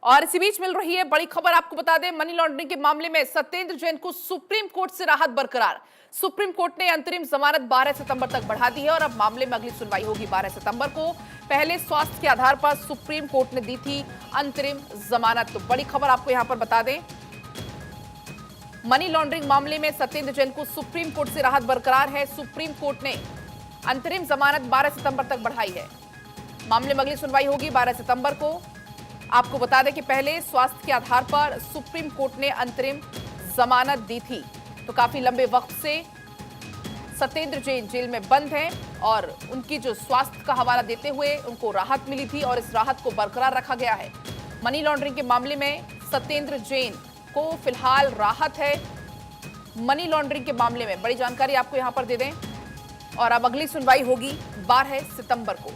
और इसी बीच मिल रही है बड़ी खबर, आपको बता दें मनी लॉन्ड्रिंग के मामले में सत्येंद्र जैन को सुप्रीम कोर्ट से राहत बरकरार। सुप्रीम कोर्ट ने अंतरिम जमानत 12 सितंबर तक बढ़ा दी है और अब मामले में अगली सुनवाई होगी 12 सितंबर को। पहले स्वास्थ्य के आधार पर सुप्रीम कोर्ट ने दी थी अंतरिम जमानत। तो बड़ी खबर आपको यहां पर बता दें, मनी लॉन्ड्रिंग मामले में सत्येंद्र जैन को सुप्रीम कोर्ट से राहत बरकरार है। सुप्रीम कोर्ट ने अंतरिम जमानत 12 सितंबर तक बढ़ाई है। मामले में अगली सुनवाई होगी 12 सितंबर को। आपको बता दें कि पहले स्वास्थ्य के आधार पर सुप्रीम कोर्ट ने अंतरिम जमानत दी थी। तो काफी लंबे वक्त से सत्येंद्र जैन जेल में बंद हैं और उनकी जो स्वास्थ्य का हवाला देते हुए उनको राहत मिली थी और इस राहत को बरकरार रखा गया है। मनी लॉन्ड्रिंग के मामले में सत्येंद्र जैन को फिलहाल राहत है। मनी लॉन्ड्रिंग के मामले में बड़ी जानकारी आपको यहां पर दे दें और अब अगली सुनवाई होगी 12 सितंबर को।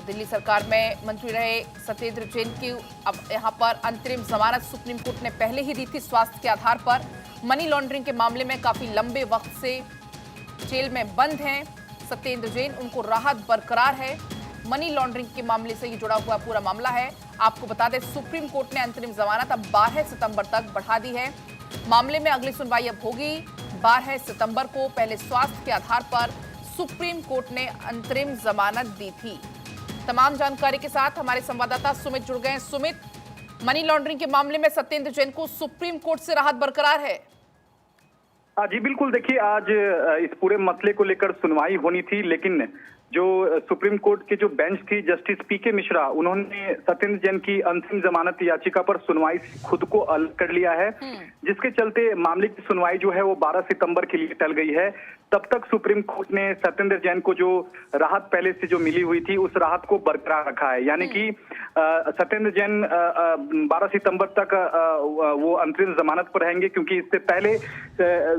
दिल्ली सरकार में मंत्री रहे सत्येंद्र जैन की अब यहां पर अंतरिम जमानत सुप्रीम कोर्ट ने पहले ही दी थी स्वास्थ्य के आधार पर। मनी लॉन्ड्रिंग के मामले में काफी लंबे वक्त से जेल में बंद हैं सत्येंद्र जैन, उनको राहत बरकरार है। मनी लॉन्ड्रिंग के मामले से ये जुड़ा हुआ पूरा मामला है। आपको बता दें सुप्रीम कोर्ट ने अंतरिम जमानत अब 12 सितंबर तक बढ़ा दी है। मामले में अगली सुनवाई अब होगी 12 सितंबर को। पहले स्वास्थ्य के आधार पर सुप्रीम कोर्ट ने अंतरिम जमानत दी थी। तमाम जानकारी के साथ हमारे संवाददाता सुमित जुड़ गए हैं। सुमित, मनी लॉन्ड्रिंग के मामले में सत्येंद्र जैन को सुप्रीम कोर्ट से राहत बरकरार है। जी बिल्कुल, देखिए आज इस पूरे मसले को लेकर सुनवाई होनी थी, लेकिन जो सुप्रीम कोर्ट के जो बेंच थी जस्टिस पीके मिश्रा, उन्होंने सत्येंद्र जैन की अंतिम जमानत याचिका पर सुनवाई से खुद को अलग कर लिया है, जिसके चलते मामले की सुनवाई जो है वो 12 सितंबर के लिए टल गई है। तब तक सुप्रीम कोर्ट ने सत्येंद्र जैन को जो राहत पहले से जो मिली हुई थी उस राहत को बरकरार रखा है। यानी कि सत्येंद्र जैन 12 सितंबर तक वो अंतरिम जमानत पर रहेंगे, क्योंकि इससे पहले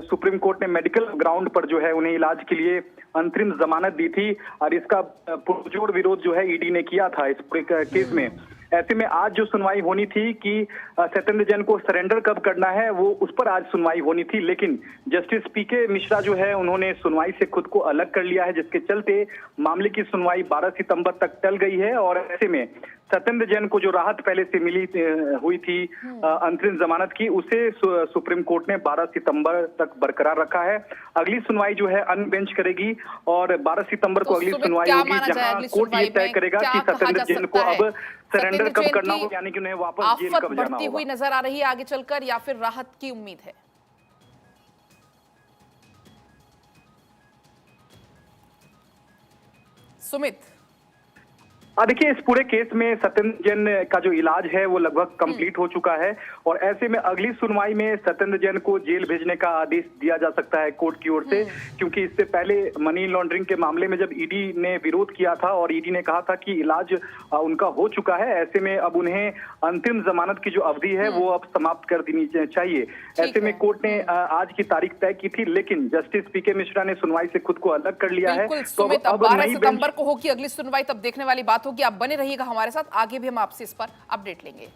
सुप्रीम कोर्ट ने मेडिकल ग्राउंड पर जो है उन्हें इलाज के लिए अंतरिम जमानत दी थी और इसका पुरजोर विरोध जो है ईडी ने किया था इस पूरे केस में। ऐसे में आज जो सुनवाई होनी थी कि सत्येंद्र जैन को सरेंडर कब करना है, वो उस पर आज सुनवाई होनी थी, लेकिन जस्टिस पीके मिश्रा जो है उन्होंने सुनवाई से खुद को अलग कर लिया है, जिसके चलते मामले की सुनवाई 12 सितंबर तक टल गई है। और ऐसे में सत्येंद्र जैन को जो राहत पहले से मिली हुई थी अंतरिम जमानत की, उसे सुप्रीम कोर्ट ने 12 सितंबर तक बरकरार रखा है। अगली सुनवाई जो है अन्य बेंच करेगी और 12 सितंबर को अगली सुनवाई होगी, जहां कोर्ट ये तय करेगा कि सत्येंद्र जैन को अब सरेंडर कब करना हो, यानी कि उन्हें वापस जेल कब जाना होगा। हुई नजर आ रही है आगे चलकर या फिर राहत की उम्मीद है? सुमित, देखिए इस पूरे केस में सत्येंद्र जैन का जो इलाज है वो लगभग कंप्लीट हो चुका है और ऐसे में अगली सुनवाई में सत्येंद्र जैन को जेल भेजने का आदेश दिया जा सकता है कोर्ट की ओर से, क्योंकि इससे पहले मनी लॉन्ड्रिंग के मामले में जब ईडी ने विरोध किया था और ईडी ने कहा था कि इलाज उनका हो चुका है, ऐसे में अब उन्हें अंतिम जमानत की जो अवधि है वो अब समाप्त कर देनी चाहिए। ऐसे में कोर्ट ने आज की तारीख तय की थी, लेकिन जस्टिस पीके मिश्रा ने सुनवाई से खुद को अलग कर लिया है। तो अब 12 सितंबर को होगी अगली सुनवाई, तब देखने वाली बात होगी। आप बने रहिएगा हमारे साथ, आगे भी हम आपसे इस पर अपडेट लेंगे।